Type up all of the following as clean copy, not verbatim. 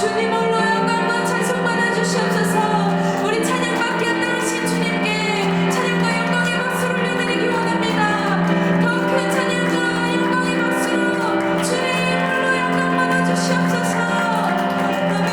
주님 홀로 영광과 찬송 받아주시옵소서. 우리 찬양받기 합당하신 주님께 찬양과 영광의 박수를 올려드리기 원합니다. 더 큰 찬양과 영광의 박수로 주님 홀로 영광 받아주시옵소서. 아멘.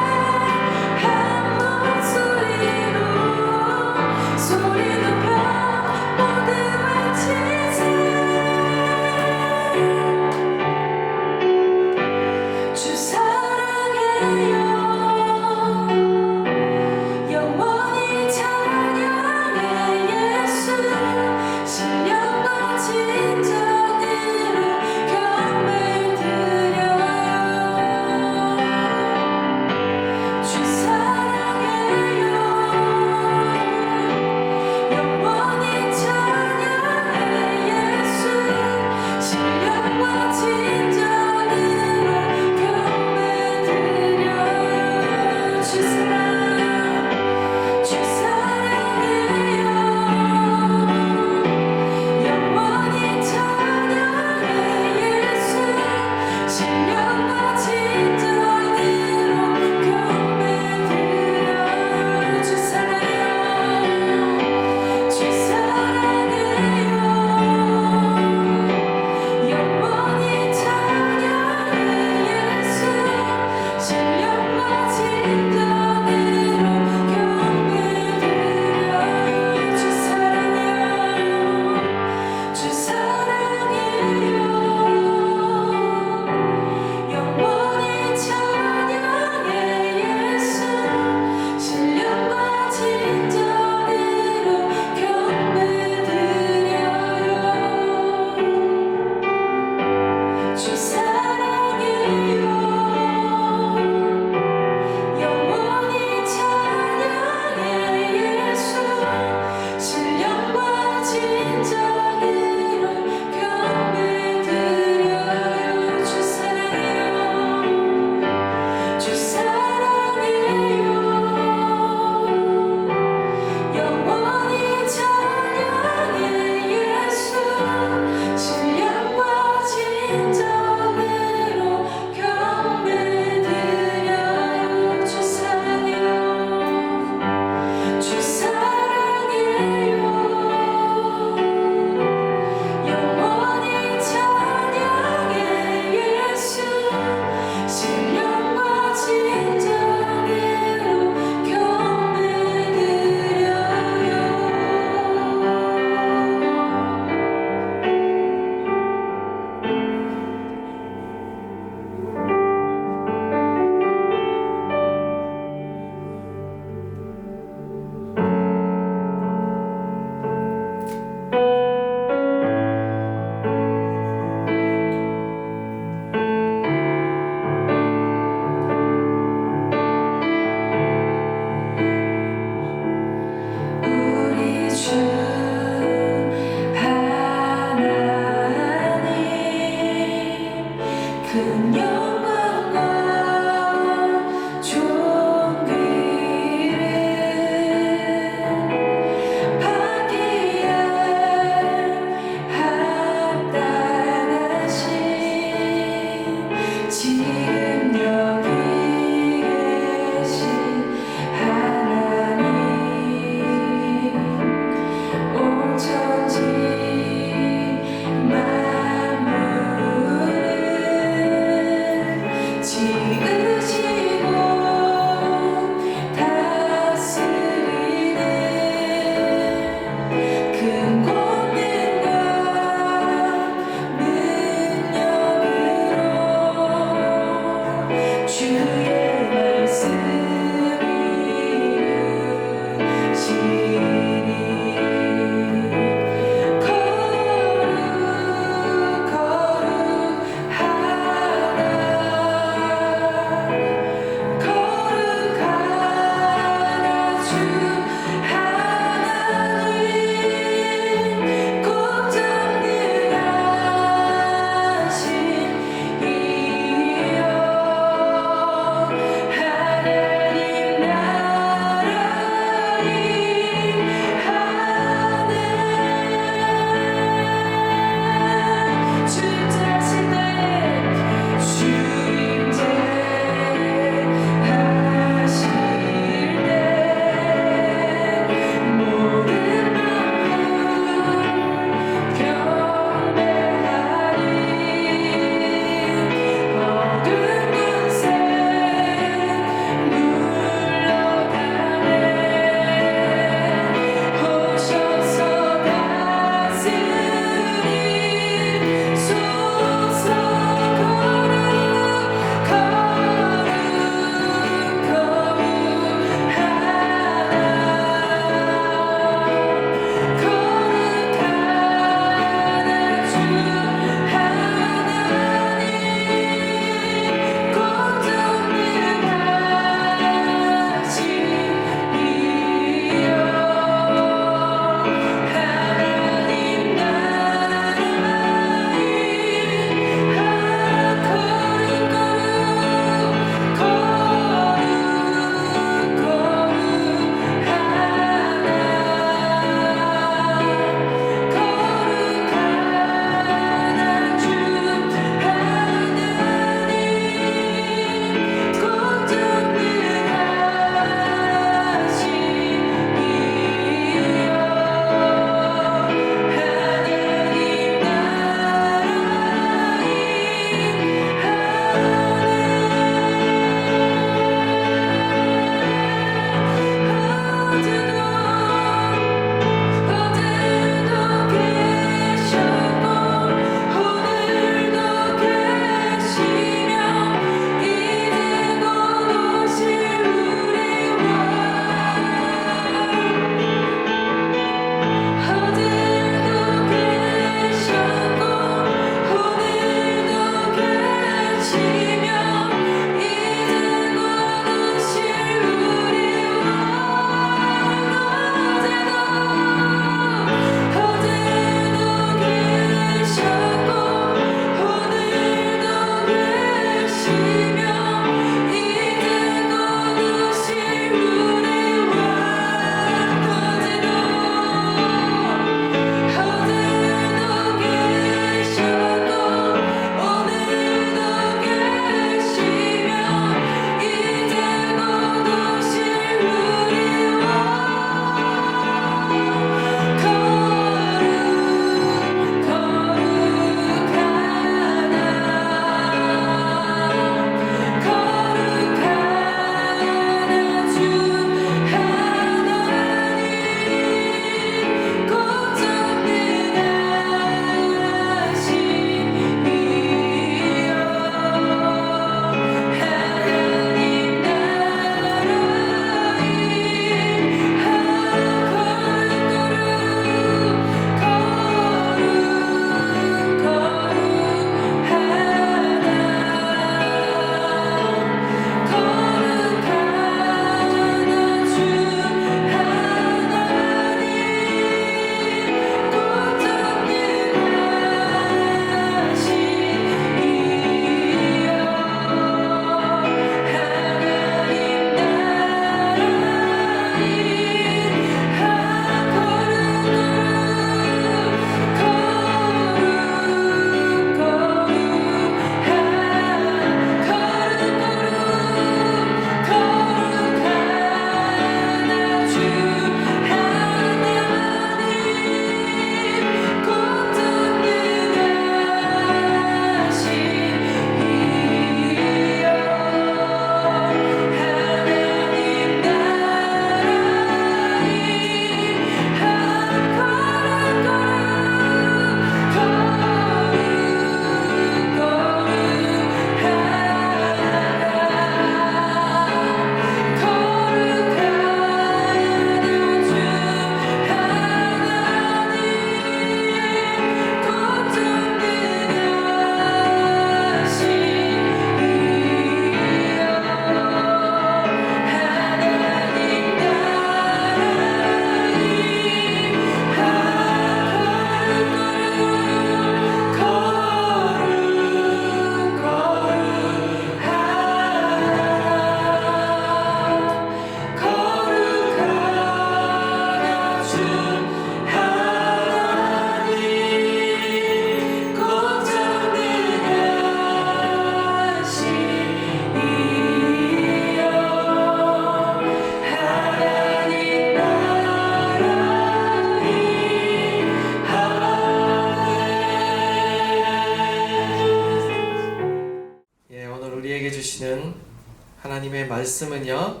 하나님의 말씀은요,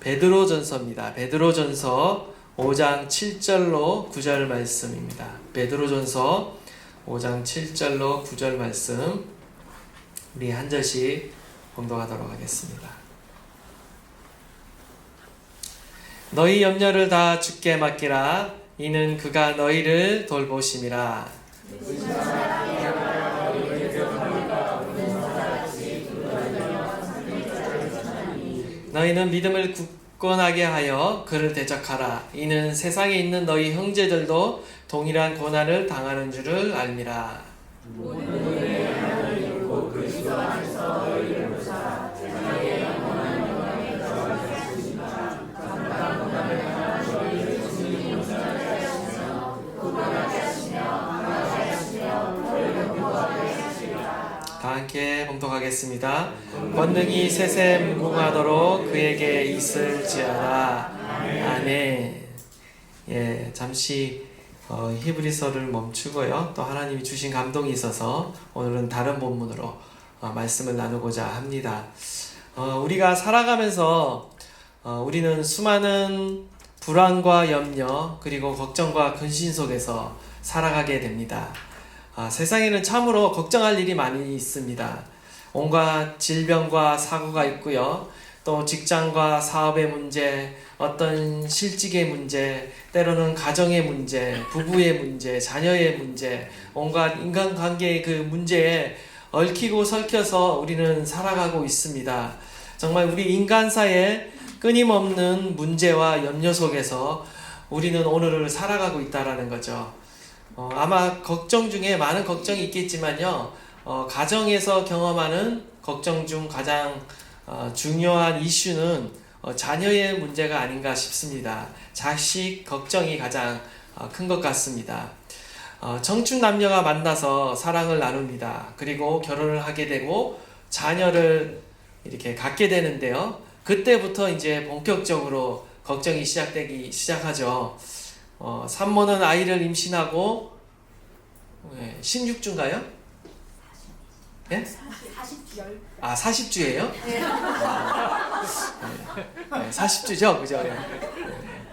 베드로전서입니다. 베드로전서 5장 7절로 9절 말씀입니다. 베드로전서 5장 7절로 9절 말씀, 우리 한 절씩 봉독하도록 하겠습니다. 너희 염려를 다 주께 맡기라. 이는 그가 너희를 돌보심이라. 너희는 믿음을 굳건하게 하여 그를 대적하라. 이는 세상에 있는 너희 형제들도 동일한 고난을 당하는 줄을 알미라. 다 함께 봉독하겠습니다. 권능이 셋에 무궁하도록 그에게 있을지어다. 아멘. 예, 잠시 히브리서를 멈추고요. 또 하나님이 주신 감동이 있어서 오늘은 다른 본문으로 말씀을 나누고자 합니다. 우리가 살아가면서 우리는 수많은 불안과 염려 그리고 걱정과 근심 속에서 살아가게 됩니다. 세상에는 참으로 걱정할 일이 많이 있습니다. 온갖 질병과 사고가 있고요. 또 직장과 사업의 문제, 어떤 실직의 문제, 때로는 가정의 문제, 부부의 문제, 자녀의 문제, 온갖 인간관계의 그 문제에 얽히고 설켜서 우리는 살아가고 있습니다. 정말 우리 인간사의 끊임없는 문제와 염려 속에서 우리는 오늘을 살아가고 있다라는 거죠. 아마 걱정 중에 많은 걱정이 있겠지만요, 가정에서 경험하는 걱정 중 가장 중요한 이슈는 자녀의 문제가 아닌가 싶습니다. 자식 걱정이 가장 큰 것 같습니다. 청춘 남녀가 만나서 사랑을 나눕니다. 그리고 결혼을 하게 되고 자녀를 이렇게 갖게 되는데요. 그때부터 이제 본격적으로 걱정이 시작되기 시작하죠. 산모는 아이를 임신하고 16주인가요? 예? 40주. 40주예요? 네. 40주죠? 그죠?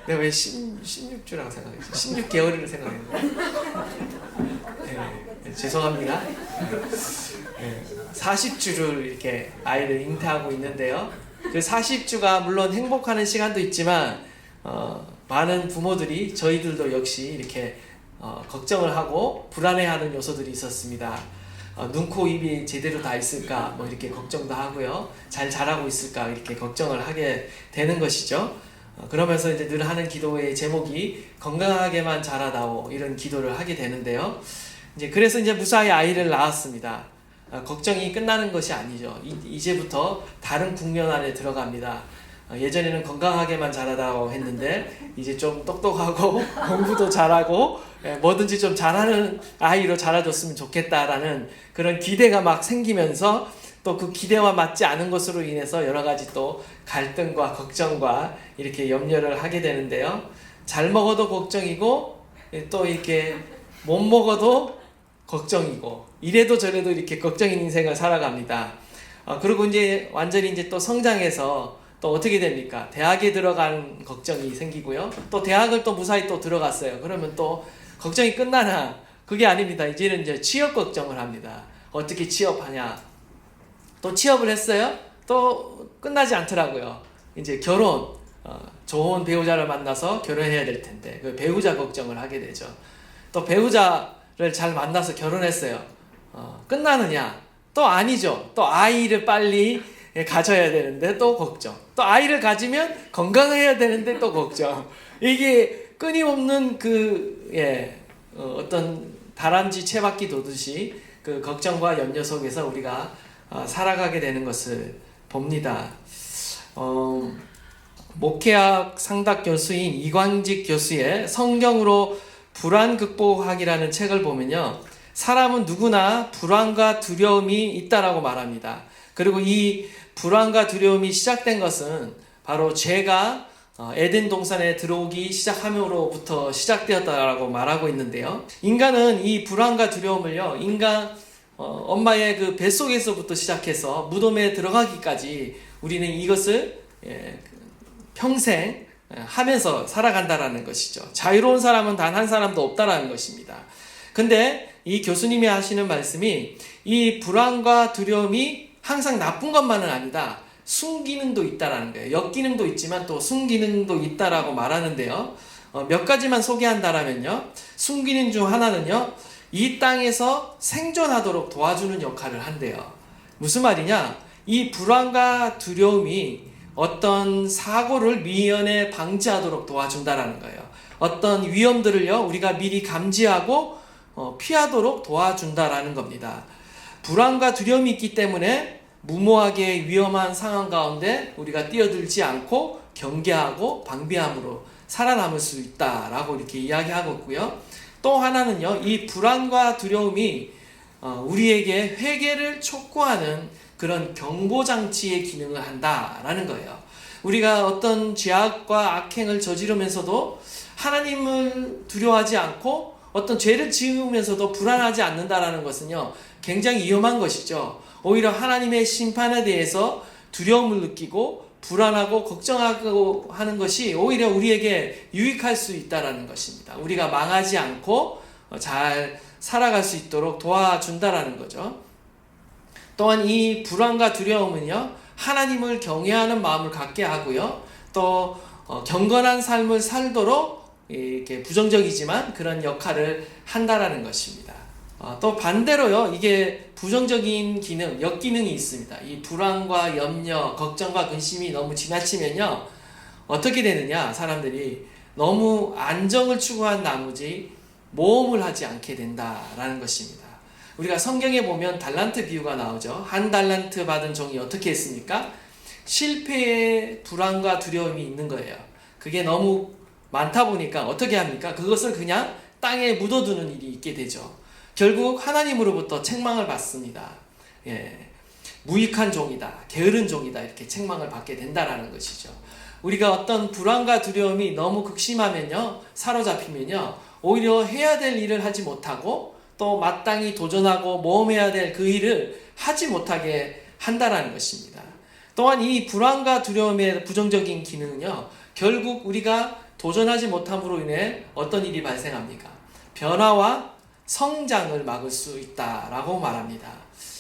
내가 왜 16주라고 생각했어요? 16개월을 생각했는데. 죄송합니다. 40주를 이렇게 아이를 잉태하고 있는데요. 그 40주가 물론 행복하는 시간도 있지만 많은 부모들이, 저희들도 역시 이렇게 걱정을 하고 불안해하는 요소들이 있었습니다. 눈, 코, 입이 제대로 다 있을까 뭐 이렇게 걱정도 하고요. 잘 자라고 있을까 이렇게 걱정을 하게 되는 것이죠. 그러면서 이제 늘 하는 기도의 제목이 건강하게만 자라다오, 이런 기도를 하게 되는데요. 그래서 이제 무사히 아이를 낳았습니다. 걱정이 끝나는 것이 아니죠. 이제부터 다른 국면 안에 들어갑니다. 예전에는 건강하게만 자라다고 했는데 이제 좀 똑똑하고 공부도 잘하고 뭐든지 좀 잘하는 아이로 자라줬으면 좋겠다라는 그런 기대가 막 생기면서, 또 그 기대와 맞지 않은 것으로 인해서 여러 가지 또 갈등과 걱정과 이렇게 염려를 하게 되는데요. 잘 먹어도 걱정이고 또 이렇게 못 먹어도 걱정이고, 이래도 저래도 이렇게 걱정인 인생을 살아갑니다. 그리고 이제 완전히 이제 또 성장해서 또 어떻게 됩니까? 대학에 들어간 걱정이 생기고요. 또 대학을 또 무사히 또 들어갔어요. 그러면 또 걱정이 끝나나? 그게 아닙니다. 이제는 이제 취업 걱정을 합니다. 어떻게 취업하냐? 또 취업을 했어요? 또 끝나지 않더라고요. 이제 결혼, 좋은 배우자를 만나서 결혼해야 될 텐데 그 배우자 걱정을 하게 되죠. 또 배우자를 잘 만나서 결혼했어요. 끝나느냐? 또 아니죠. 또 아이를 빨리 가져야 되는데 또 걱정. 또 아이를 가지면 건강해야 되는데 또 걱정. 이게 끊임없는 어떤 다람쥐 채바퀴 도듯이 그 걱정과 염려 속에서 우리가 살아가게 되는 것을 봅니다. 목회학 상담 교수인 이광직 교수의 성경으로 불안 극복학이라는 책을 보면요, 사람은 누구나 불안과 두려움이 있다라고 말합니다. 그리고 이 불안과 두려움이 시작된 것은 바로 죄가 에덴 동산에 들어오기 시작함으로부터 시작되었다라고 말하고 있는데요. 인간은 이 불안과 두려움을요, 엄마의 그 뱃속에서부터 시작해서 무덤에 들어가기까지 우리는 이것을 평생 하면서 살아간다라는 것이죠. 자유로운 사람은 단 한 사람도 없다라는 것입니다. 근데 이 교수님이 하시는 말씀이 이 불안과 두려움이 항상 나쁜 것만은 아니다. 순기능도 있다라는 거예요. 역기능도 있지만 또 순기능도 있다라고 말하는데요. 몇 가지만 소개한다라면요. 순기능 중 하나는요. 이 땅에서 생존하도록 도와주는 역할을 한대요. 무슨 말이냐? 이 불안과 두려움이 어떤 사고를 미연에 방지하도록 도와준다라는 거예요. 어떤 위험들을요, 우리가 미리 감지하고 피하도록 도와준다라는 겁니다. 불안과 두려움이 있기 때문에 무모하게 위험한 상황 가운데 우리가 뛰어들지 않고 경계하고 방비함으로 살아남을 수 있다라고 이렇게 이야기하고 있고요. 또 하나는요, 이 불안과 두려움이 우리에게 회개를 촉구하는 그런 경고장치의 기능을 한다라는 거예요. 우리가 어떤 죄악과 악행을 저지르면서도 하나님을 두려워하지 않고 어떤 죄를 지으면서도 불안하지 않는다라는 것은요, 굉장히 위험한 것이죠. 오히려 하나님의 심판에 대해서 두려움을 느끼고 불안하고 걱정하고 하는 것이 오히려 우리에게 유익할 수 있다라는 것입니다. 우리가 망하지 않고 잘 살아갈 수 있도록 도와준다라는 거죠. 또한 이 불안과 두려움은요, 하나님을 경외하는 마음을 갖게 하고요, 또 경건한 삶을 살도록 이렇게 부정적이지만 그런 역할을 한다라는 것입니다. 또 반대로요, 이게 부정적인 기능, 역기능이 있습니다. 이 불안과 염려, 걱정과 근심이 너무 지나치면요, 어떻게 되느냐? 사람들이 너무 안정을 추구한 나머지 모험을 하지 않게 된다라는 것입니다. 우리가 성경에 보면 달란트 비유가 나오죠. 한 달란트 받은 종이 어떻게 했습니까? 실패의 불안과 두려움이 있는 거예요. 그게 너무 많다 보니까 어떻게 합니까? 그것을 그냥 땅에 묻어두는 일이 있게 되죠. 결국 하나님으로부터 책망을 받습니다. 무익한 종이다, 게으른 종이다, 이렇게 책망을 받게 된다라는 것이죠. 우리가 어떤 불안과 두려움이 너무 극심하면요, 사로잡히면요, 오히려 해야 될 일을 하지 못하고 또 마땅히 도전하고 모험해야 될 그 일을 하지 못하게 한다라는 것입니다. 또한 이 불안과 두려움의 부정적인 기능은요, 결국 우리가 도전하지 못함으로 인해 어떤 일이 발생합니까? 변화와 성장을 막을 수 있다라고 말합니다.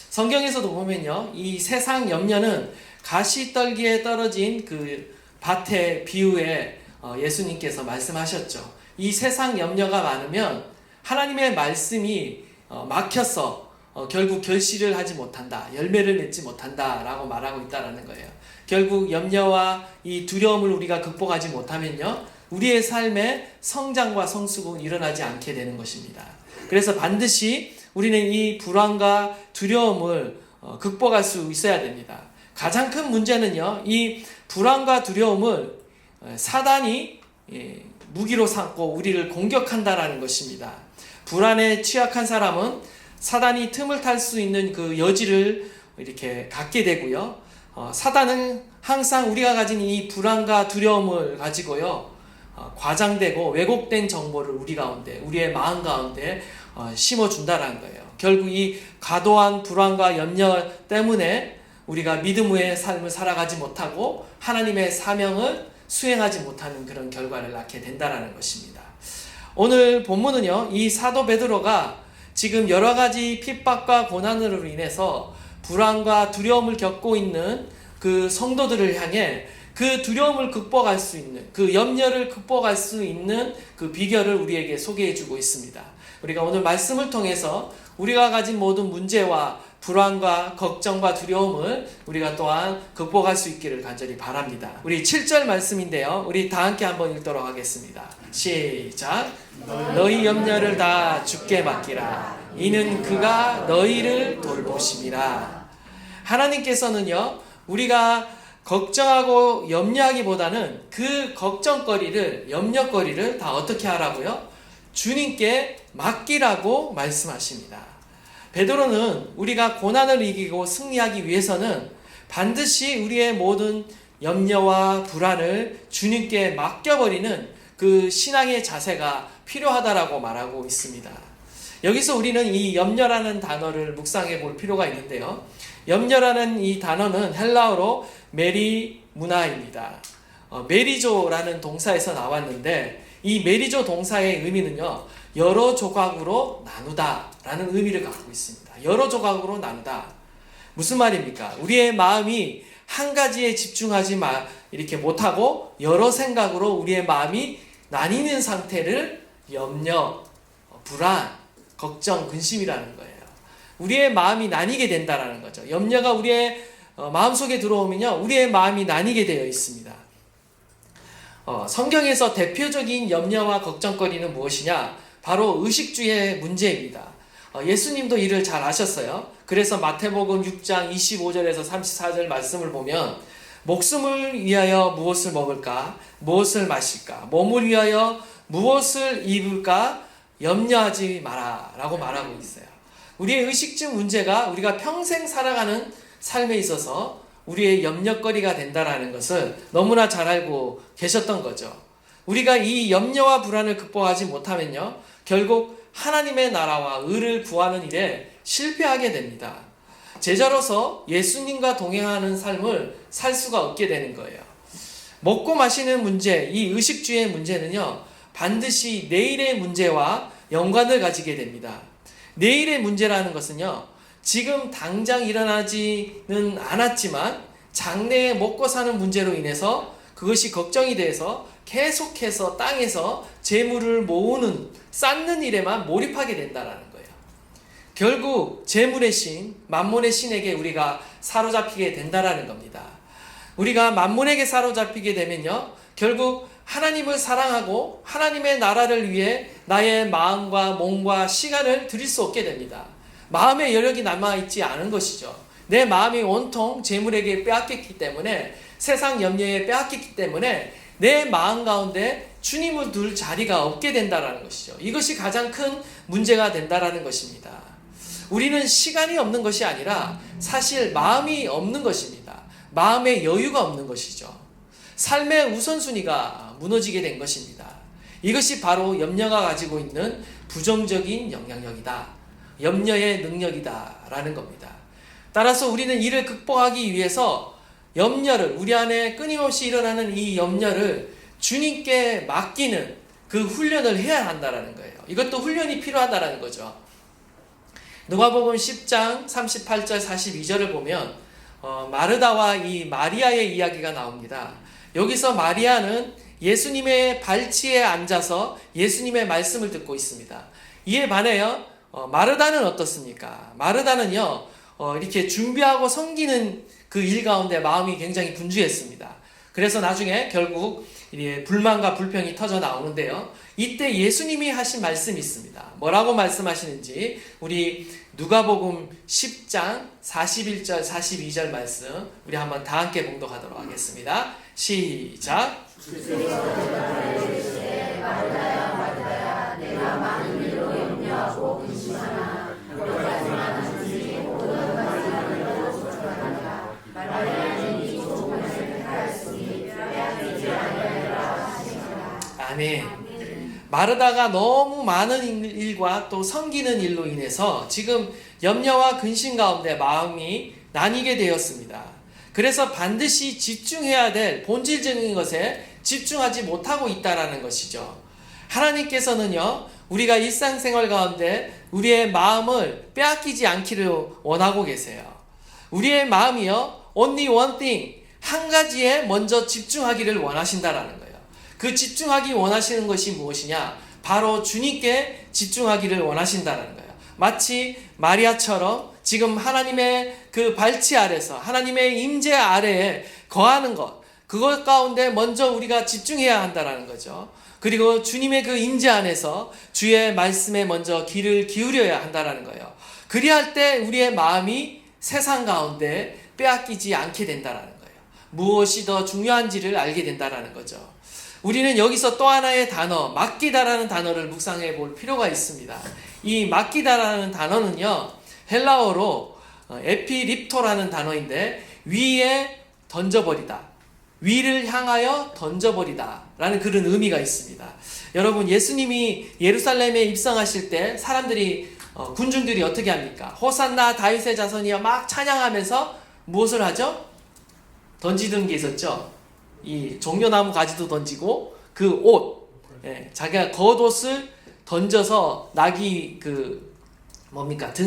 성경에서도 보면요, 이 세상 염려는 가시떨기에 떨어진 그 밭의 비유에 예수님께서 말씀하셨죠. 이 세상 염려가 많으면 하나님의 말씀이 막혀서 결국 결실을 하지 못한다, 열매를 맺지 못한다 라고 말하고 있다는 거예요. 결국 염려와 이 두려움을 우리가 극복하지 못하면요, 우리의 삶에 성장과 성숙은 일어나지 않게 되는 것입니다. 그래서 반드시 우리는 이 불안과 두려움을 극복할 수 있어야 됩니다. 가장 큰 문제는요, 이 불안과 두려움을 사단이 무기로 삼고 우리를 공격한다라는 것입니다. 불안에 취약한 사람은 사단이 틈을 탈 수 있는 그 여지를 이렇게 갖게 되고요. 사단은 항상 우리가 가진 이 불안과 두려움을 가지고요, 과장되고 왜곡된 정보를 우리 가운데, 우리의 마음 가운데 심어준다라는 거예요. 결국 이 과도한 불안과 염려 때문에 우리가 믿음의 삶을 살아가지 못하고 하나님의 사명을 수행하지 못하는 그런 결과를 낳게 된다는 것입니다. 오늘 본문은요, 이 사도 베드로가 지금 여러 가지 핍박과 고난으로 인해서 불안과 두려움을 겪고 있는 그 성도들을 향해 그 두려움을 극복할 수 있는, 그 염려를 극복할 수 있는 그 비결을 우리에게 소개해 주고 있습니다. 우리가 오늘 말씀을 통해서 우리가 가진 모든 문제와 불안과 걱정과 두려움을 우리가 또한 극복할 수 있기를 간절히 바랍니다. 우리 7절 말씀인데요, 우리 다 함께 한번 읽도록 하겠습니다. 시작. 너희 염려를 다 주께 맡기라. 이는 그가 너희를 돌보심이라. 하나님께서는요, 우리가 걱정하고 염려하기보다는 그 걱정거리를, 염려거리를 다 어떻게 하라고요? 주님께 맡기라고 말씀하십니다. 베드로는 우리가 고난을 이기고 승리하기 위해서는 반드시 우리의 모든 염려와 불안을 주님께 맡겨버리는 그 신앙의 자세가 필요하다라고 말하고 있습니다. 여기서 우리는 이 염려라는 단어를 묵상해 볼 필요가 있는데요. 염려라는 이 단어는 헬라어로 메리 문화입니다. 메리조라는 동사에서 나왔는데 이 메리조 동사의 의미는요, 여러 조각으로 나누다 라는 의미를 갖고 있습니다. 여러 조각으로 나누다. 무슨 말입니까? 우리의 마음이 한 가지에 집중하지 이렇게 못하고 여러 생각으로 우리의 마음이 나뉘는 상태를 염려, 불안, 걱정, 근심이라는 거예요. 우리의 마음이 나뉘게 된다라는 거죠. 염려가 우리의 마음속에 들어오면요, 우리의 마음이 나뉘게 되어 있습니다. 성경에서 대표적인 염려와 걱정거리는 무엇이냐? 바로 의식주의 문제입니다. 예수님도 이를 잘 아셨어요. 그래서 마태복음 6장 25절에서 34절 말씀을 보면 목숨을 위하여 무엇을 먹을까? 무엇을 마실까? 몸을 위하여 무엇을 입을까? 염려하지 마라 라고 말하고 있어요. 우리의 의식주 문제가 우리가 평생 살아가는 삶에 있어서 우리의 염려거리가 된다는 것을 너무나 잘 알고 계셨던 거죠. 우리가 이 염려와 불안을 극복하지 못하면요, 결국 하나님의 나라와 의를 구하는 일에 실패하게 됩니다. 제자로서 예수님과 동행하는 삶을 살 수가 없게 되는 거예요. 먹고 마시는 문제, 이 의식주의 문제는요, 반드시 내일의 문제와 연관을 가지게 됩니다. 내일의 문제라는 것은요, 지금 당장 일어나지는 않았지만 장래에 먹고 사는 문제로 인해서 그것이 걱정이 돼서 계속해서 땅에서 재물을 모으는, 쌓는 일에만 몰입하게 된다는 거예요. 결국 재물의 신, 만몬의 신에게 우리가 사로잡히게 된다는 겁니다. 우리가 만몬에게 사로잡히게 되면요, 결국 하나님을 사랑하고 하나님의 나라를 위해 나의 마음과 몸과 시간을 드릴 수 없게 됩니다. 마음의 여력이 남아있지 않은 것이죠. 내 마음이 온통 재물에게 빼앗겼기 때문에, 세상 염려에 빼앗겼기 때문에 내 마음 가운데 주님을 둘 자리가 없게 된다는 것이죠. 이것이 가장 큰 문제가 된다는 것입니다. 우리는 시간이 없는 것이 아니라 사실 마음이 없는 것입니다. 마음의 여유가 없는 것이죠. 삶의 우선순위가 무너지게 된 것입니다. 이것이 바로 염려가 가지고 있는 부정적인 영향력이다. 염려의 능력이다 라는 겁니다. 따라서 우리는 이를 극복하기 위해서 염려를, 우리 안에 끊임없이 일어나는 이 염려를 주님께 맡기는 그 훈련을 해야 한다는 거예요. 이것도 훈련이 필요하다는 거죠. 누가복음 10장 38절 42절을 보면 마르다와 이 마리아의 이야기가 나옵니다. 여기서 마리아는 예수님의 발치에 앉아서 예수님의 말씀을 듣고 있습니다. 이에 반해요, 마르다는 어떻습니까? 마르다는요, 이렇게 준비하고 섬기는 그 일 가운데 마음이 굉장히 분주했습니다. 그래서 나중에 결국 불만과 불평이 터져 나오는데요, 이때 예수님이 하신 말씀이 있습니다. 뭐라고 말씀하시는지 우리 누가복음 10장 41절 42절 말씀 우리 한번 다 함께 봉독하도록 하겠습니다. 시작. 마르다야 마르다야, 내가 많은 일로 염려하고 근심하나 너까지만 하지 모든 가지를 소중하다. 마리아는 이 좋은 것을 택하였으니 빼앗기지 아니하리라 하시니라. 아멘. 마르다가 너무 많은 일과 또 섬기는 일로 인해서 지금 염려와 근심 가운데 마음이 나뉘게 되었습니다. 그래서 반드시 집중해야 될 본질적인 것에 집중하지 못하고 있다는 것이죠. 하나님께서는요, 우리가 일상생활 가운데 우리의 마음을 빼앗기지 않기를 원하고 계세요. 우리의 마음이요, only one thing, 한 가지에 먼저 집중하기를 원하신다라는 거예요. 그 집중하기 원하시는 것이 무엇이냐? 바로 주님께 집중하기를 원하신다는 거예요. 마치 마리아처럼 지금 하나님의 그 발치 아래서 하나님의 임재 아래에 거하는 것, 그것 가운데 먼저 우리가 집중해야 한다는 거죠. 그리고 주님의 그 임재 안에서 주의 말씀에 먼저 귀를 기울여야 한다는 거예요. 그리할 때 우리의 마음이 세상 가운데 빼앗기지 않게 된다는 거예요. 무엇이 더 중요한지를 알게 된다는 거죠. 우리는 여기서 또 하나의 단어, 맡기다라는 단어를 묵상해 볼 필요가 있습니다. 이 맡기다라는 단어는요, 헬라어로 에피립토라는 단어인데, 위에 던져버리다, 위를 향하여 던져버리다 라는 그런 의미가 있습니다. 여러분, 예수님이 예루살렘에 입성하실 때 사람들이, 군중들이 어떻게 합니까? 호산나 다윗의 자손이여 막 찬양하면서 무엇을 하죠? 던지던 게 있었죠. 이 종려나무 가지도 던지고 그 옷, 자기가 겉옷을 던져서 낙이 등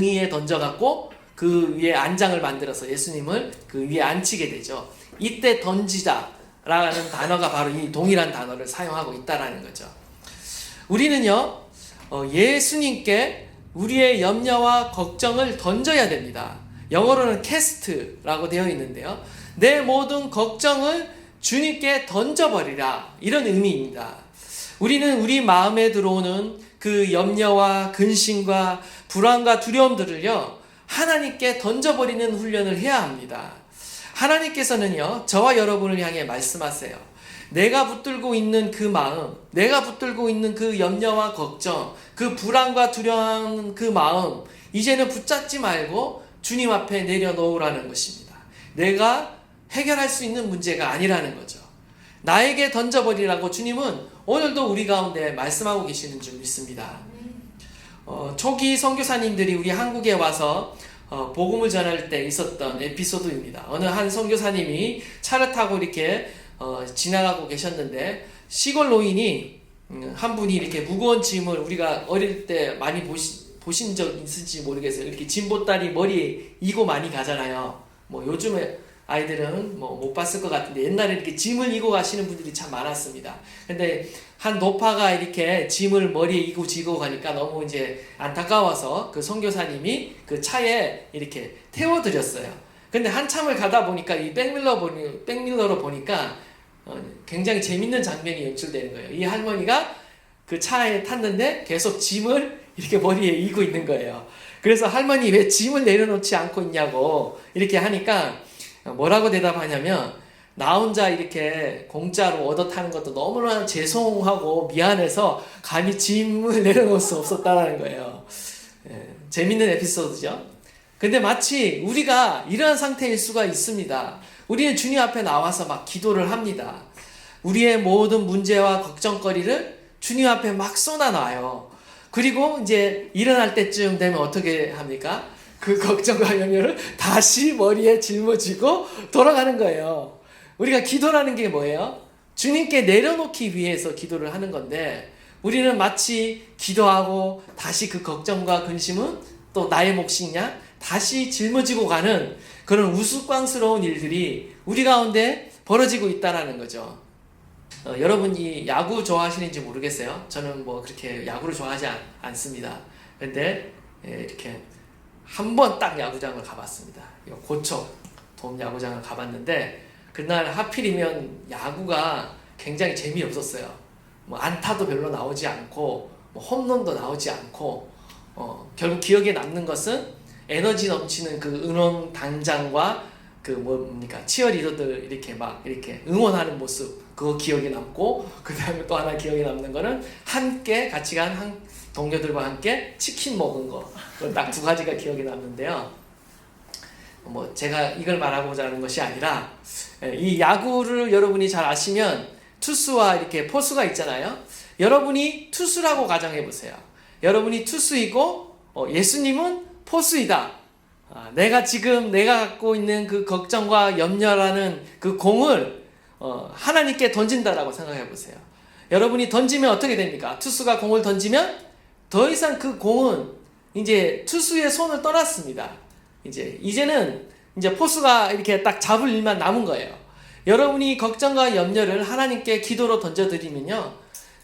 위에 던져갖고 그 위에 안장을 만들어서 예수님을 그 위에 앉히게 되죠. 이때 던지다라는 단어가 바로 이 동일한 단어를 사용하고 있다라는 거죠. 우리는요, 예수님께 우리의 염려와 걱정을 던져야 됩니다. 영어로는 캐스트라고 되어 있는데요. 내 모든 걱정을 주님께 던져버리라, 이런 의미입니다. 우리는 우리 마음에 들어오는 그 염려와 근심과 불안과 두려움들을요, 하나님께 던져버리는 훈련을 해야 합니다. 하나님께서는요, 저와 여러분을 향해 말씀하세요. 내가 붙들고 있는 그 마음, 내가 붙들고 있는 그 염려와 걱정, 그 불안과 두려워하는 그 마음, 이제는 붙잡지 말고 주님 앞에 내려놓으라는 것입니다. 내가 해결할 수 있는 문제가 아니라는 거죠. 나에게 던져버리라고 주님은 오늘도 우리 가운데 말씀하고 계시는 줄 믿습니다. 초기 선교사님들이 우리 한국에 와서 복음을 전할 때 있었던 에피소드입니다. 어느 한 선교사님이 차를 타고 이렇게 지나가고 계셨는데, 시골 노인이 한 분이 이렇게 무거운 짐을, 우리가 어릴 때 많이 보신 적 있을지 모르겠어요. 이렇게 짐 보따리 머리에 이고 많이 가잖아요. 뭐 요즘에 아이들은 뭐 못 봤을 것 같은데, 옛날에 이렇게 짐을 이고 가시는 분들이 참 많았습니다. 근데 한 노파가 이렇게 짐을 머리에 이고 지고 가니까 너무 이제 안타까워서 그 선교사님이 그 차에 이렇게 태워드렸어요. 근데 한참을 가다 보니까 이 백밀러로 보니까 굉장히 재밌는 장면이 연출되는 거예요. 이 할머니가 그 차에 탔는데 계속 짐을 이렇게 머리에 이고 있는 거예요. 그래서 할머니 왜 짐을 내려놓지 않고 있냐고 이렇게 하니까 뭐라고 대답하냐면, 나 혼자 이렇게 공짜로 얻어 타는 것도 너무나 죄송하고 미안해서 감히 짐을 내려놓을 수 없었다는 거예요. 재밌는 에피소드죠. 근데 마치 우리가 이러한 상태일 수가 있습니다. 우리는 주님 앞에 나와서 막 기도를 합니다. 우리의 모든 문제와 걱정거리를 주님 앞에 막 쏟아놔요. 그리고 이제 일어날 때쯤 되면 어떻게 합니까? 그 걱정과 염려를 다시 머리에 짊어지고 돌아가는 거예요. 우리가 기도라는 게 뭐예요? 주님께 내려놓기 위해서 기도를 하는 건데, 우리는 마치 기도하고 다시 그 걱정과 근심은 또 나의 몫이냐? 다시 짊어지고 가는 그런 우스꽝스러운 일들이 우리 가운데 벌어지고 있다는 거죠. 여러분이 야구 좋아하시는지 모르겠어요. 저는 뭐 그렇게 야구를 좋아하지 않습니다. 근데 이렇게 한 번 딱 야구장을 가봤습니다. 고척 돔 야구장을 가봤는데, 그날 하필이면 야구가 굉장히 재미없었어요. 뭐 안타도 별로 나오지 않고 뭐 홈런도 나오지 않고, 결국 기억에 남는 것은 에너지 넘치는 그 응원단장과 그 뭡니까 치어리더들 이렇게 막 이렇게 응원하는 모습, 그거 기억에 남고, 그 다음에 또 하나 기억에 남는 거는 함께 같이 간 동료들과 함께 치킨 먹은 거, 딱 두 가지가 기억에 남는데요. 뭐 제가 이걸 말하고자 하는 것이 아니라, 이 야구를 여러분이 잘 아시면 투수와 이렇게 포수가 있잖아요. 여러분이 투수라고 가정해 보세요. 여러분이 투수이고 예수님은 포수이다. 내가 갖고 있는 그 걱정과 염려라는 그 공을 하나님께 던진다라고 생각해 보세요. 여러분이 던지면 어떻게 됩니까? 투수가 공을 던지면 더 이상 그 공은 이제 투수의 손을 떠났습니다. 이제는 포수가 이렇게 딱 잡을 일만 남은 거예요. 여러분이 걱정과 염려를 하나님께 기도로 던져드리면요,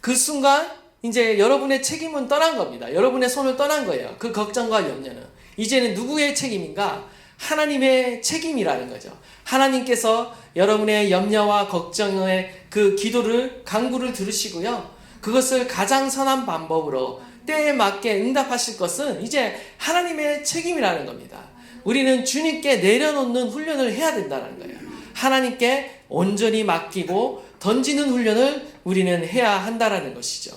그 순간 이제 여러분의 책임은 떠난 겁니다. 여러분의 손을 떠난 거예요. 그 걱정과 염려는 이제는 누구의 책임인가? 하나님의 책임이라는 거죠. 하나님께서 여러분의 염려와 걱정의 그 기도를, 간구를 들으시고요, 그것을 가장 선한 방법으로 때에 맞게 응답하실 것은 이제 하나님의 책임이라는 겁니다. 우리는 주님께 내려놓는 훈련을 해야 된다는 거예요. 하나님께 온전히 맡기고 던지는 훈련을 우리는 해야 한다는 것이죠.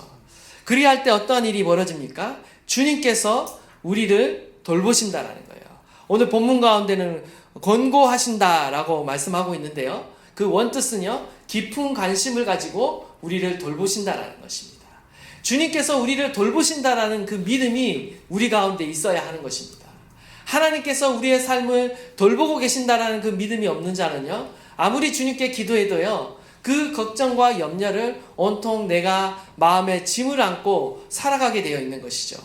그리할 때 어떠한 일이 벌어집니까? 주님께서 우리를 돌보신다는 거예요. 오늘 본문 가운데는 권고하신다라고 말씀하고 있는데요, 그 원뜻은요, 깊은 관심을 가지고 우리를 돌보신다라는 것입니다. 주님께서 우리를 돌보신다라는 그 믿음이 우리 가운데 있어야 하는 것입니다. 하나님께서 우리의 삶을 돌보고 계신다라는 그 믿음이 없는 자는요, 아무리 주님께 기도해도요, 그 걱정과 염려를 온통 내가 마음에 짐을 안고 살아가게 되어 있는 것이죠.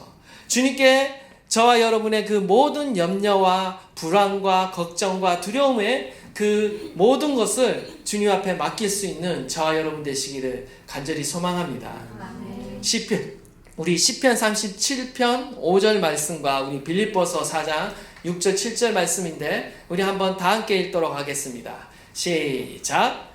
주님께 저와 여러분의 그 모든 염려와 불안과 걱정과 두려움의 그 모든 것을 주님 앞에 맡길 수 있는 저와 여러분 되시기를 간절히 소망합니다. 우리 시편 37편 5절 말씀과 우리 빌립보서 4장 6절 7절 말씀인데 우리 한번 다 함께 읽도록 하겠습니다. 시작.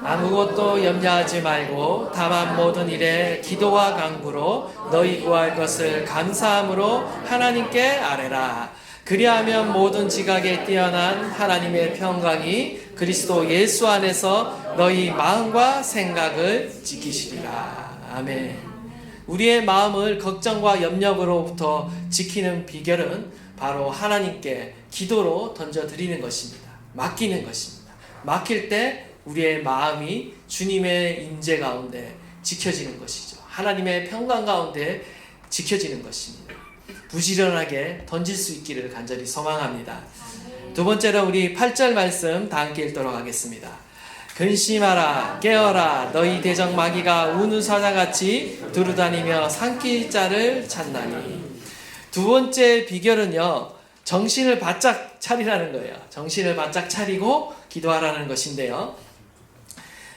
아무것도 염려하지 말고 다만 모든 일에 기도와 간구로 너희 구할 것을 감사함으로 하나님께 아뢰라. 그리하면 모든 지각에 뛰어난 하나님의 평강이 그리스도 예수 안에서 너희 마음과 생각을 지키시리라. 아멘. 우리의 마음을 걱정과 염려로부터 지키는 비결은 바로 하나님께 기도로 던져드리는 것입니다. 맡기는 것입니다. 맡길 때 우리의 마음이 주님의 임재 가운데 지켜지는 것이죠. 하나님의 평강 가운데 지켜지는 것입니다. 부지런하게 던질 수 있기를 간절히 소망합니다. 두 번째로 우리 8절 말씀 다 함께 읽도록 하겠습니다. 근심하라 깨어라 너희 대적 마귀가 우는 사자같이 두루다니며 삼킬 자를 찾나니. 두 번째 비결은요, 정신을 바짝 차리라는 거예요. 정신을 바짝 차리고 기도하라는 것인데요,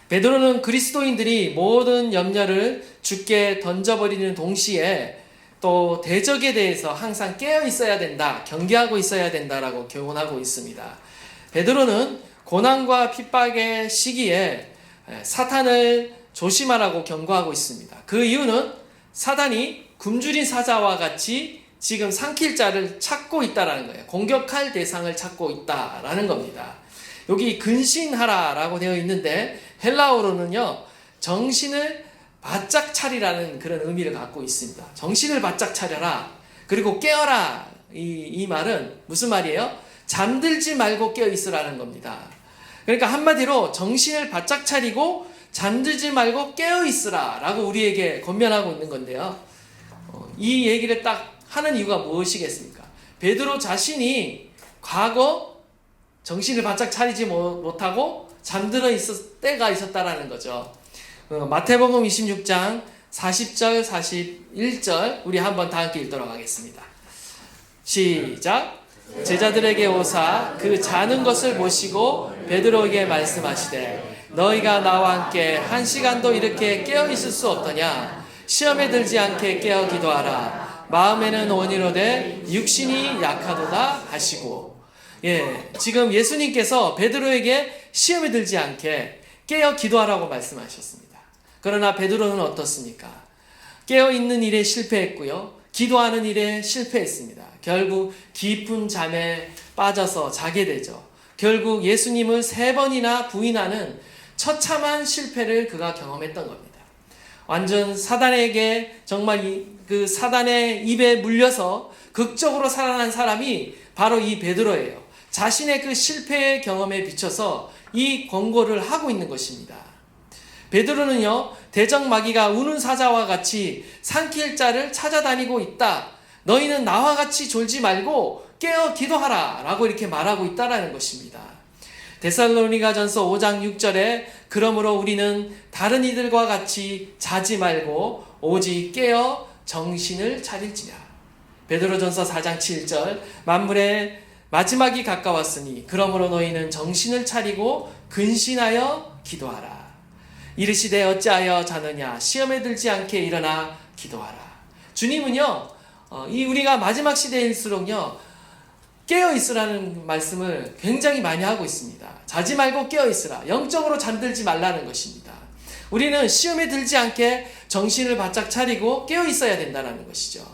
베드로는 그리스도인들이 모든 염려를 주께 던져버리는 동시에 또 대적에 대해서 항상 깨어 있어야 된다, 경계하고 있어야 된다라고 교훈하고 있습니다. 베드로는 고난과 핍박의 시기에 사탄을 조심하라고 경고하고 있습니다. 그 이유는 사단이 굶주린 사자와 같이 지금 삼킬 자를 찾고 있다라는 거예요. 공격할 대상을 찾고 있다라는 겁니다. 여기 근신하라라고 되어 있는데 헬라어로는요, 정신을 바짝 차리라는 그런 의미를 갖고 있습니다. 정신을 바짝 차려라. 그리고 깨어라. 이 말은 무슨 말이에요? 잠들지 말고 깨어 있으라는 겁니다. 그러니까 한마디로 정신을 바짝 차리고 잠들지 말고 깨어 있으라 라고 우리에게 권면하고 있는 건데요, 이 얘기를 딱 하는 이유가 무엇이겠습니까? 베드로 자신이 과거 정신을 바짝 차리지 못하고 잠들어 있을 때가 있었다라는 거죠. 마태복음 26장 40절 41절 우리 한번 다 함께 읽도록 하겠습니다. 시작. 제자들에게 오사 그 자는 것을 보시고 베드로에게 말씀하시되 너희가 나와 함께 1시간도 이렇게 깨어 있을 수 없더냐. 시험에 들지 않게 깨어 기도하라. 마음에는 원이로되 육신이 약하도다 하시고. 지금 예수님께서 베드로에게 시험에 들지 않게 깨어 기도하라고 말씀하셨습니다. 그러나 베드로는 어떻습니까? 깨어 있는 일에 실패했고요, 기도하는 일에 실패했습니다. 결국 깊은 잠에 빠져서 자게 되죠. 결국 예수님을 3번이나 부인하는 처참한 실패를 그가 경험했던 겁니다. 완전 사단에게 정말 그 사단의 입에 물려서 극적으로 살아난 사람이 바로 이 베드로예요. 자신의 그 실패의 경험에 비춰서 이 권고를 하고 있는 것입니다. 베드로는요, 대적 마귀가 우는 사자와 같이 삼킬 자를 찾아다니고 있다. 너희는 나와 같이 졸지 말고 깨어 기도하라 라고 이렇게 말하고 있다라는 것입니다. 데살로니가전서 5장 6절에 그러므로 우리는 다른 이들과 같이 자지 말고 오직 깨어 정신을 차릴지냐. 베드로전서 4장 7절 만물의 마지막이 가까웠으니 그러므로 너희는 정신을 차리고 근신하여 기도하라. 이르시되 어찌하여 자느냐. 시험에 들지 않게 일어나 기도하라. 주님은요, 우리가 마지막 시대일수록요, 깨어 있으라는 말씀을 굉장히 많이 하고 있습니다. 자지 말고 깨어 있으라. 영적으로 잠들지 말라는 것입니다. 우리는 시험에 들지 않게 정신을 바짝 차리고 깨어 있어야 된다는 것이죠.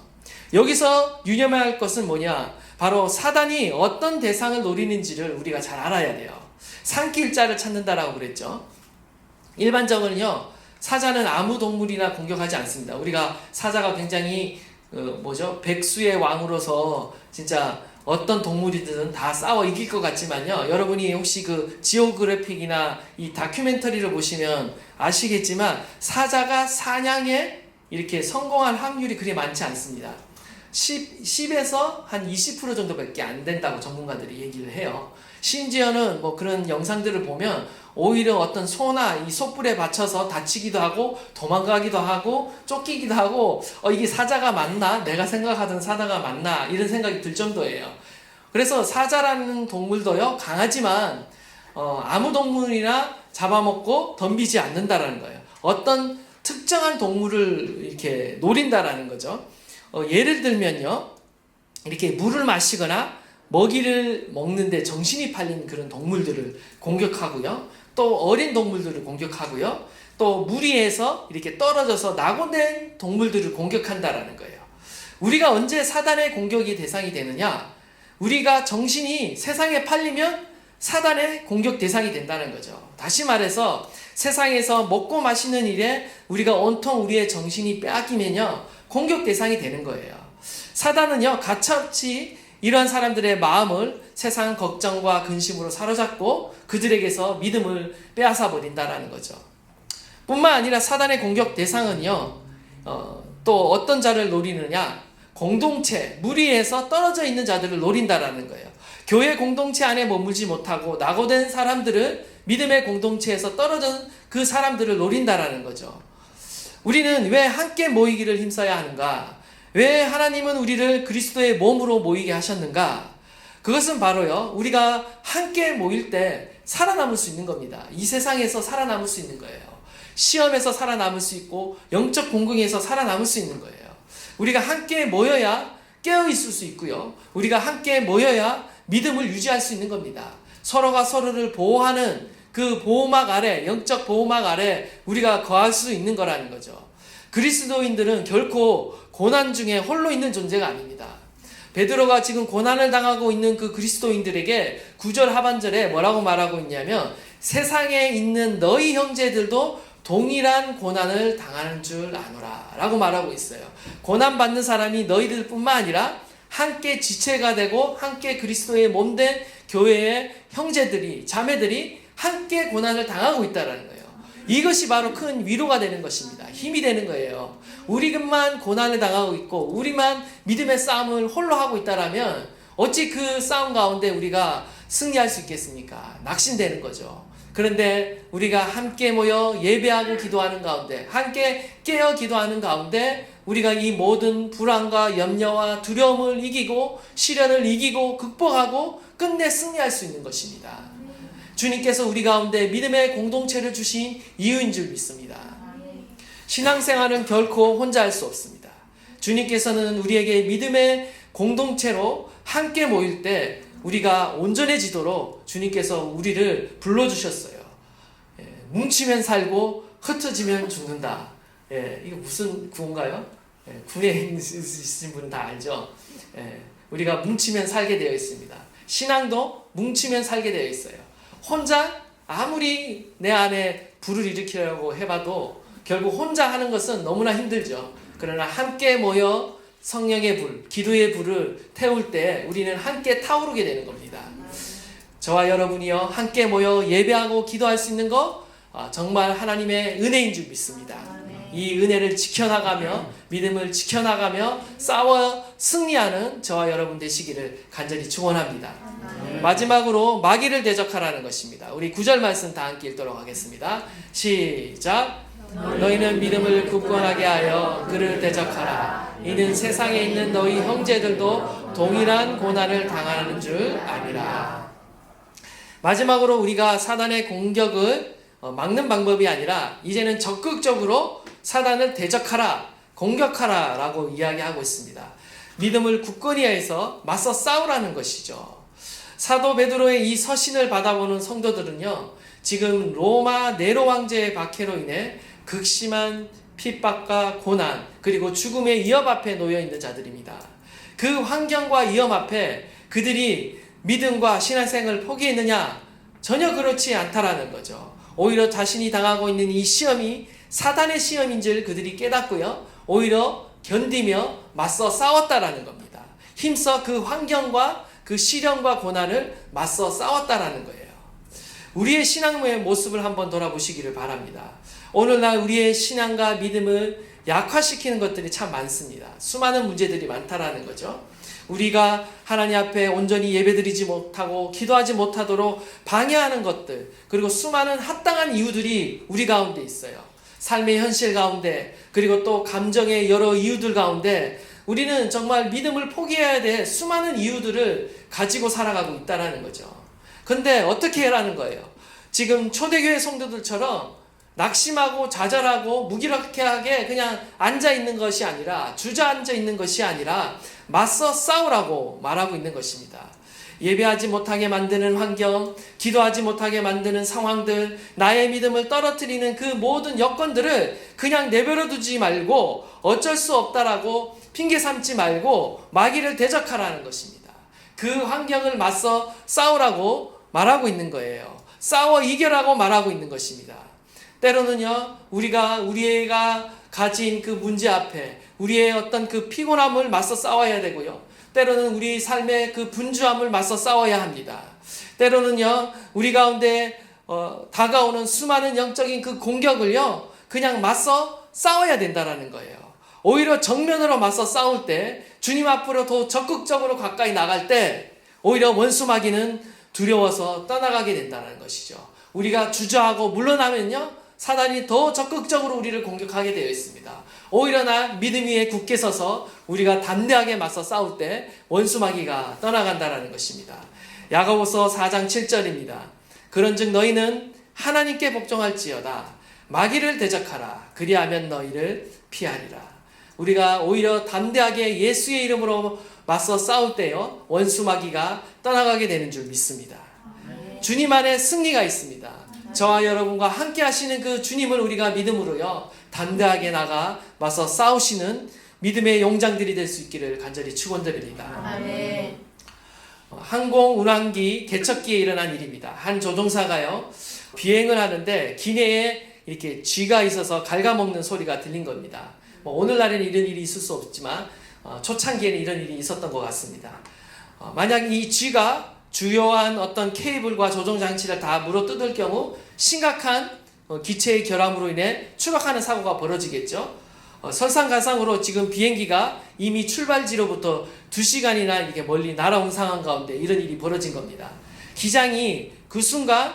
여기서 유념해야 할 것은 뭐냐? 바로 사단이 어떤 대상을 노리는지를 우리가 잘 알아야 돼요. 삼킬 자를 찾는다라고 그랬죠. 일반적으로는요, 사자는 아무 동물이나 공격하지 않습니다. 우리가 사자가 굉장히 백수의 왕으로서 진짜 어떤 동물이든 다 싸워 이길 것 같지만요, 여러분이 혹시 그 지오그래픽이나 이 다큐멘터리를 보시면 아시겠지만 사자가 사냥에 이렇게 성공할 확률이 그리 많지 않습니다. 10에서 한 20% 정도밖에 안 된다고 전문가들이 얘기를 해요. 심지어는 뭐 그런 영상들을 보면 오히려 어떤 소나 이 소뿔에 받쳐서 다치기도 하고 도망가기도 하고 쫓기기도 하고 이게 사자가 맞나? 내가 생각하던 사자가 맞나? 이런 생각이 들 정도예요. 그래서 사자라는 동물도요 강하지만 아무 동물이나 잡아먹고 덤비지 않는다라는 거예요. 어떤 특정한 동물을 이렇게 노린다라는 거죠. 예를 들면요, 이렇게 물을 마시거나 먹이를 먹는데 정신이 팔린 그런 동물들을 공격하고요, 또 어린 동물들을 공격하고요, 또 무리해서 이렇게 떨어져서 낙오된 동물들을 공격한다라는 거예요. 우리가 언제 사단의 공격이 대상이 되느냐? 우리가 정신이 세상에 팔리면 사단의 공격 대상이 된다는 거죠. 다시 말해서 세상에서 먹고 마시는 일에 우리가 온통 우리의 정신이 빼앗기면요 공격 대상이 되는 거예요. 사단은요 가차없이 이러한 사람들의 마음을 세상 걱정과 근심으로 사로잡고 그들에게서 믿음을 빼앗아 버린다라는 거죠. 뿐만 아니라 사단의 공격 대상은요 또 어떤 자를 노리느냐, 공동체, 무리에서 떨어져 있는 자들을 노린다라는 거예요. 교회 공동체 안에 머물지 못하고 낙오된 사람들을 믿음의 공동체에서 떨어진 그 사람들을 노린다라는 거죠. 우리는 왜 함께 모이기를 힘써야 하는가? 왜 하나님은 우리를 그리스도의 몸으로 모이게 하셨는가? 그것은 바로요, 우리가 함께 모일 때 살아남을 수 있는 겁니다. 이 세상에서 살아남을 수 있는 거예요. 시험에서 살아남을 수 있고 영적 공경에서 살아남을 수 있는 거예요. 우리가 함께 모여야 깨어있을 수 있고요, 우리가 함께 모여야 믿음을 유지할 수 있는 겁니다. 서로가 서로를 보호하는 그 보호막 아래, 영적 보호막 아래 우리가 거할 수 있는 거라는 거죠. 그리스도인들은 결코 고난 중에 홀로 있는 존재가 아닙니다. 베드로가 지금 고난을 당하고 있는 그 그리스도인들에게 9절 하반절에 뭐라고 말하고 있냐면, 세상에 있는 너희 형제들도 동일한 고난을 당하는 줄 아노라 라고 말하고 있어요. 고난받는 사람이 너희들 뿐만 아니라 함께 지체가 되고 함께 그리스도의 몸된 교회의 형제들이, 자매들이 함께 고난을 당하고 있다는 거예요. 이것이 바로 큰 위로가 되는 것입니다. 힘이 되는 거예요. 우리만 고난을 당하고 있고 우리만 믿음의 싸움을 홀로 하고 있다라면 어찌 그 싸움 가운데 우리가 승리할 수 있겠습니까? 낙심되는 거죠. 그런데 우리가 함께 모여 예배하고 기도하는 가운데, 함께 깨어 기도하는 가운데 우리가 이 모든 불안과 염려와 두려움을 이기고 시련을 이기고 극복하고 끝내 승리할 수 있는 것입니다. 주님께서 우리 가운데 믿음의 공동체를 주신 이유인 줄 믿습니다. 신앙생활은 결코 혼자 할 수 없습니다. 주님께서는 우리에게 믿음의 공동체로 함께 모일 때 우리가 온전해지도록 주님께서 우리를 불러주셨어요. 뭉치면 살고 흩어지면 죽는다. 이거 무슨 구호인가요? 군에 있으신 분은 다 알죠? 우리가 뭉치면 살게 되어 있습니다. 신앙도 뭉치면 살게 되어 있어요. 혼자 아무리 내 안에 불을 일으키려고 해봐도 결국 혼자 하는 것은 너무나 힘들죠. 그러나 함께 모여 성령의 불, 기도의 불을 태울 때 우리는 함께 타오르게 되는 겁니다. 저와 여러분이요 함께 모여 예배하고 기도할 수 있는 거 정말 하나님의 은혜인 줄 믿습니다. 이 은혜를 지켜나가며 믿음을 지켜나가며 싸워 승리하는 저와 여러분 되시기를 간절히 축원합니다. 마지막으로 마귀를 대적하라는 것입니다. 우리 9절 말씀 다 함께 읽도록 하겠습니다. 시작. 너희는 믿음을 굳건하게 하여 그를 대적하라. 이는 세상에 있는 너희 형제들도 동일한 고난을 당하는 줄 아니라. 마지막으로 우리가 사단의 공격을 막는 방법이 아니라 이제는 적극적으로 사단을 대적하라, 공격하라 라고 이야기하고 있습니다. 믿음을 굳건히 해서 맞서 싸우라는 것이죠. 사도 베드로의 이 서신을 받아보는 성도들은요, 지금 로마 네로 왕제의 박해로 인해 극심한 핍박과 고난 그리고 죽음의 위협 앞에 놓여 있는 자들입니다. 그 환경과 위험 앞에 그들이 믿음과 신앙생활을 포기했느냐? 전혀 그렇지 않다라는 거죠. 오히려 자신이 당하고 있는 이 시험이 사단의 시험인 줄 그들이 깨닫고요, 오히려 견디며 맞서 싸웠다라는 겁니다. 힘써 그 환경과 그 시련과 고난을 맞서 싸웠다라는 거예요. 우리의 신앙의 모습을 한번 돌아보시기를 바랍니다. 오늘날 우리의 신앙과 믿음을 약화시키는 것들이 참 많습니다. 수많은 문제들이 많다라는 거죠. 우리가 하나님 앞에 온전히 예배드리지 못하고 기도하지 못하도록 방해하는 것들, 그리고 수많은 합당한 이유들이 우리 가운데 있어요. 삶의 현실 가운데, 그리고 또 감정의 여러 이유들 가운데 우리는 정말 믿음을 포기해야 될 수많은 이유들을 가지고 살아가고 있다는 거죠. 근데 어떻게 해라는 거예요? 지금 초대교회 성도들처럼 낙심하고 좌절하고 무기력하게 그냥 앉아있는 것이 아니라, 주저앉아 있는 것이 아니라 맞서 싸우라고 말하고 있는 것입니다. 예배하지 못하게 만드는 환경, 기도하지 못하게 만드는 상황들, 나의 믿음을 떨어뜨리는 그 모든 여건들을 그냥 내버려 두지 말고 어쩔 수 없다라고 핑계 삼지 말고 마귀를 대적하라는 것입니다. 그 환경을 맞서 싸우라고 말하고 있는 거예요. 싸워 이겨라고 말하고 있는 것입니다. 때로는요, 우리가 가진 그 문제 앞에 우리의 어떤 그 피곤함을 맞서 싸워야 되고요. 때로는 우리 삶의 그 분주함을 맞서 싸워야 합니다. 때로는요, 우리 가운데 다가오는 수많은 영적인 그 공격을요, 그냥 맞서 싸워야 된다라는 거예요. 오히려 정면으로 맞서 싸울 때, 주님 앞으로 더 적극적으로 가까이 나갈 때, 오히려 원수 마귀는 두려워서 떠나가게 된다는 것이죠. 우리가 주저하고 물러나면요, 사단이 더 적극적으로 우리를 공격하게 되어 있습니다. 오히려 믿음 위에 굳게 서서 우리가 담대하게 맞서 싸울 때 원수 마귀가 떠나간다라는 것입니다. 야고보서 4장 7절입니다. 그런즉 너희는 하나님께 복종할지어다. 마귀를 대적하라. 그리하면 너희를 피하리라. 우리가 오히려 담대하게 예수의 이름으로 맞서 싸울 때요, 원수 마귀가 떠나가게 되는 줄 믿습니다. 주님 안에 승리가 있습니다. 저와 여러분과 함께 하시는 그 주님을 우리가 믿음으로요, 담대하게 나가 맞서 싸우시는 믿음의 용장들이 될 수 있기를 간절히 축원드립니다. 아멘. 항공 운항기 개척기에 일어난 일입니다. 한 조종사가요, 비행을 하는데 기내에 이렇게 쥐가 있어서 갉아먹는 소리가 들린 겁니다. 오늘날에는 이런 일이 있을 수 없지만 초창기에는 이런 일이 있었던 것 같습니다. 만약 이 쥐가 주요한 어떤 케이블과 조종장치를 다 물어뜯을 경우 심각한 기체의 결함으로 인해 추락하는 사고가 벌어지겠죠. 설상가상으로 지금 비행기가 이미 출발지로부터 2시간이나 이렇게 멀리 날아온 상황 가운데 이런 일이 벌어진 겁니다. 기장이 그 순간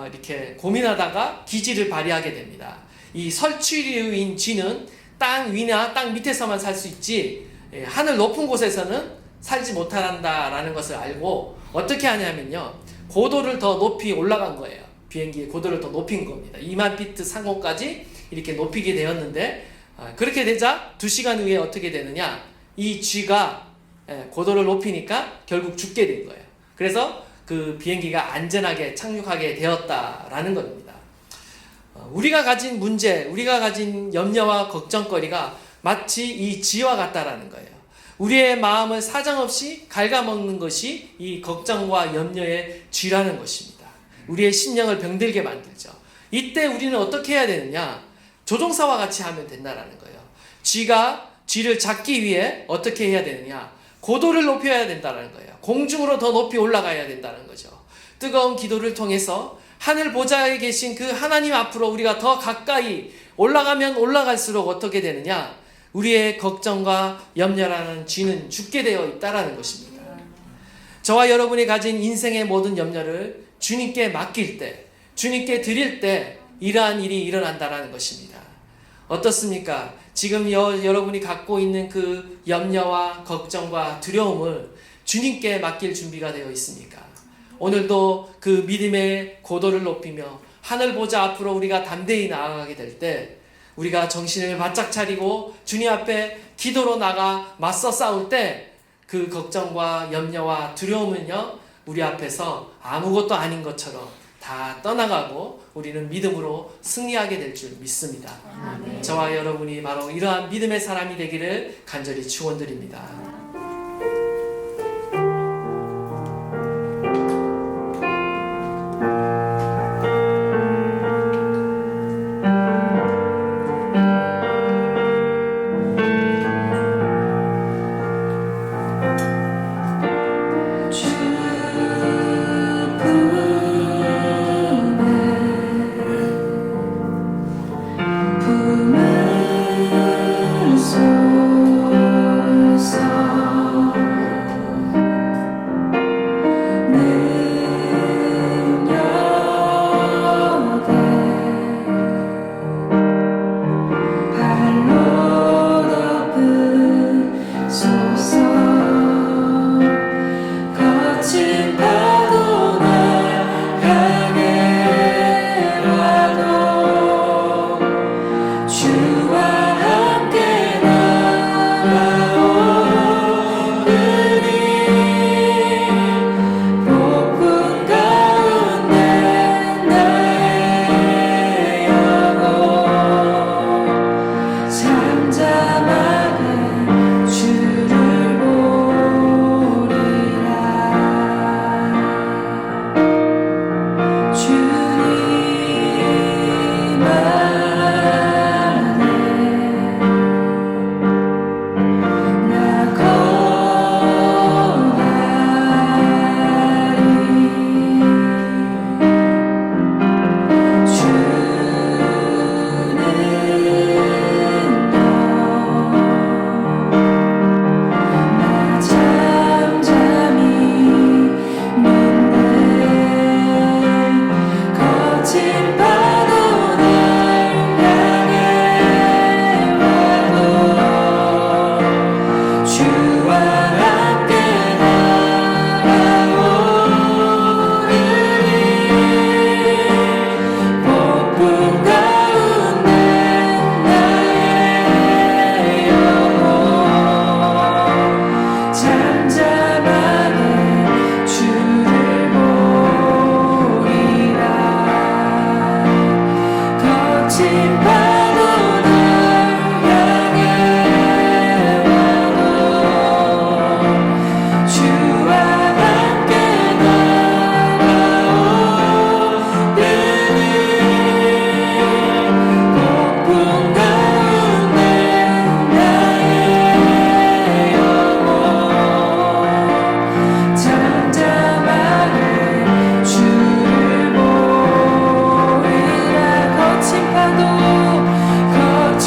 이렇게 고민하다가 기지를 발휘하게 됩니다. 이 설치류인 쥐는 땅 위나 땅 밑에서만 살 수 있지 하늘 높은 곳에서는 살지 못한다라는 것을 알고 어떻게 하냐면요, 고도를 더 높이 올라간 거예요. 비행기의 고도를 더 높인 겁니다. 2만 피트 상공까지 이렇게 높이게 되었는데, 그렇게 되자 2시간 후에 어떻게 되느냐, 이 쥐가 고도를 높이니까 결국 죽게 된 거예요. 그래서 그 비행기가 안전하게 착륙하게 되었다라는 겁니다. 우리가 가진 문제, 우리가 가진 염려와 걱정거리가 마치 이 쥐와 같다라는 거예요. 우리의 마음을 사정없이 갉아먹는 것이 이 걱정과 염려의 쥐라는 것입니다. 우리의 심령을 병들게 만들죠. 이때 우리는 어떻게 해야 되느냐? 조종사와 같이 하면 된다라는 거예요. 쥐가 쥐를 잡기 위해 어떻게 해야 되느냐? 고도를 높여야 된다는 거예요. 공중으로 더 높이 올라가야 된다는 거죠. 뜨거운 기도를 통해서 하늘 보좌에 계신 그 하나님 앞으로 우리가 더 가까이 올라가면 올라갈수록 어떻게 되느냐? 우리의 걱정과 염려라는 쥐는 죽게 되어 있다라는 것입니다. 저와 여러분이 가진 인생의 모든 염려를 주님께 맡길 때, 주님께 드릴 때 이러한 일이 일어난다라는 것입니다. 어떻습니까? 지금 여러분이 갖고 있는 그 염려와 걱정과 두려움을 주님께 맡길 준비가 되어 있습니까? 오늘도 그 믿음의 고도를 높이며 하늘 보좌 앞으로 우리가 담대히 나아가게 될 때, 우리가 정신을 바짝 차리고 주님 앞에 기도로 나가 맞서 싸울 때 그 걱정과 염려와 두려움은요, 우리 앞에서 아무것도 아닌 것처럼 다 떠나가고 우리는 믿음으로 승리하게 될 줄 믿습니다. 아멘. 저와 여러분이 바로 이러한 믿음의 사람이 되기를 간절히 축원드립니다. 품에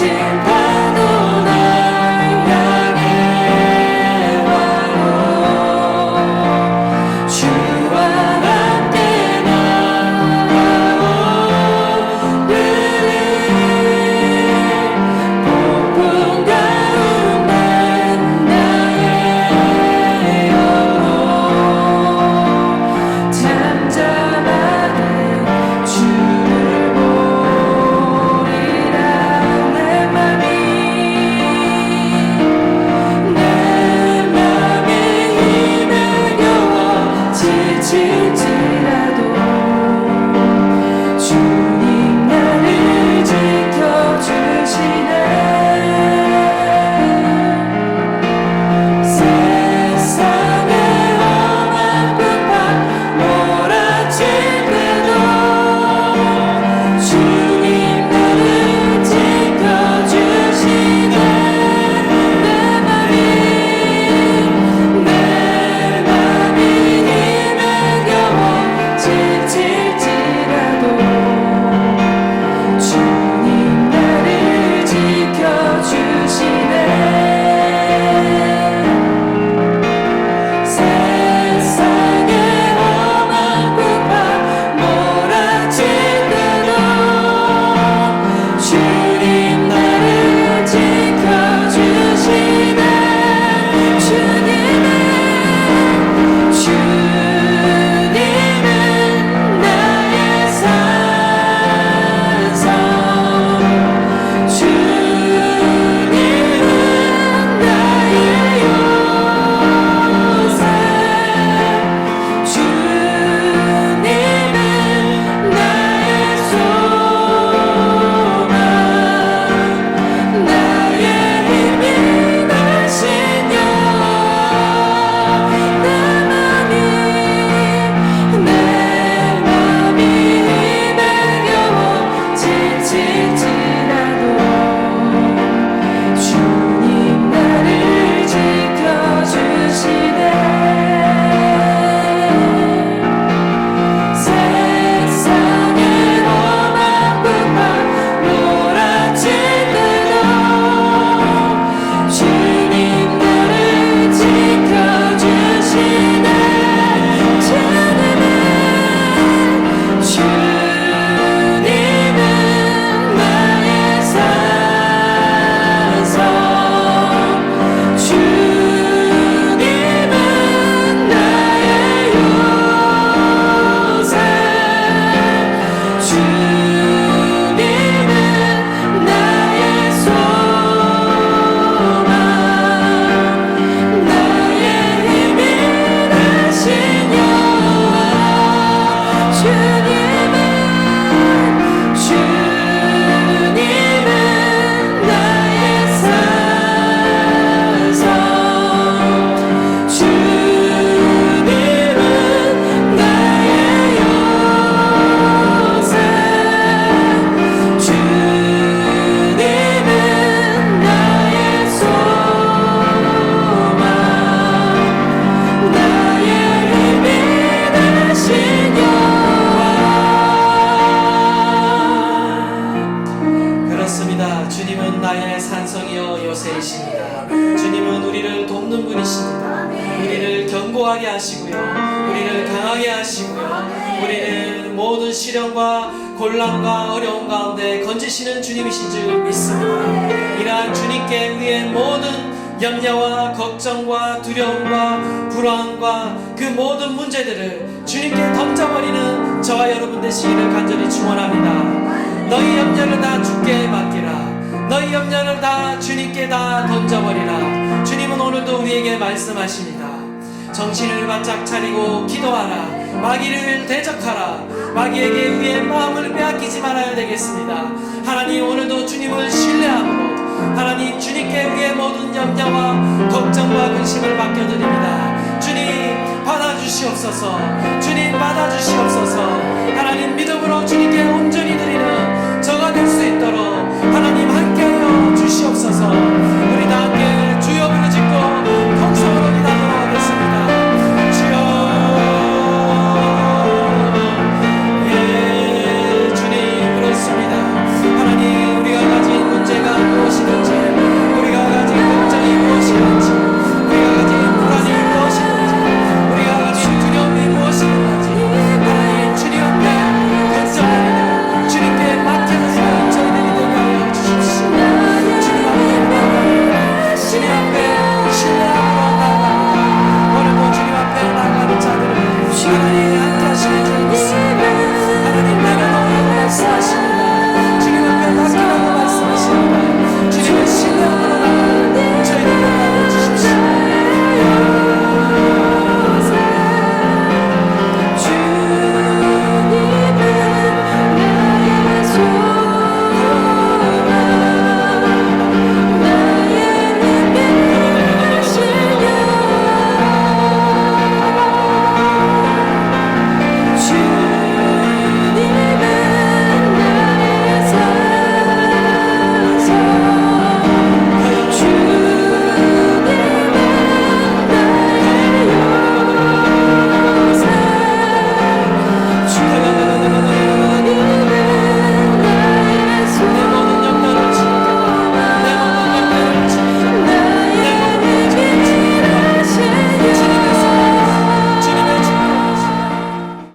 심판도 날 향해 와도 주와 함께 나아오르리 폭풍 가운데 나의 영혼 잠잠하게 주를 보리라 내 맘이 힘에 겨워 지칠지라도 주님 나를 지켜주시네 세상의 험한 풍파 몰아칠 때도 주님 나를 지켜주시네 내 맘이 힘에 겨워 지칠지라도 주님 나를 지켜주시네 세상의 험한 풍파 몰아칠 때도 주님 나를 지켜주시네 주님은 나의 산성 주님은 나의 요새 주님은 나의 소망 나의 힘이 되신 여호와 내 맘이 힘에 겨워 지칠지라도 주님 나를 지켜주시네 세상의 험한 풍파 몰아칠 때도 주님 나를 지켜주시네 주님은 나의 산성 주님은 나의 요새 주님은 나의 소망 나의 힘이 되신 여호와 주님은 나의 산성 주님은 나의 요새 주님은 나의 소망 나의 힘이 되신 여호와 그렇습니다. 주님은 나의 산성이여 요새이십니다. 주님은 우리를 돕는 분이십니다. 우리를 견고하게 하시고요, 우리를 강하게 하시고요, 우리는 모든 시련과 곤란과 어려움 가운데 건지시는 주님이신 줄 믿습니다. 이러한 주님께 우리의 모든 염려와 걱정과 두려움과 불안과 그 모든 문제들을 주님께 던져버리는 저와 여러분 되시기를 간절히 축원합니다. 너희 염려를 다 주께 맡기라. 너희 염려를 다 주님께 다 던져버리라. 주님은 오늘도 우리에게 말씀하십니다. 정신을 바짝 차리고 기도하라. 마귀를 대적하라. 마귀에게 우리의 마음을 빼앗기지 말아야 되겠습니다. 하나님, 오늘도 주님을 신뢰함으로 하나님 주님께 우리의 모든 염려와 걱정과 근심을 맡겨드립니다. 주님 받아주시옵소서. 주님 받아주시옵소서. 하나님 믿음으로 주님께 온전히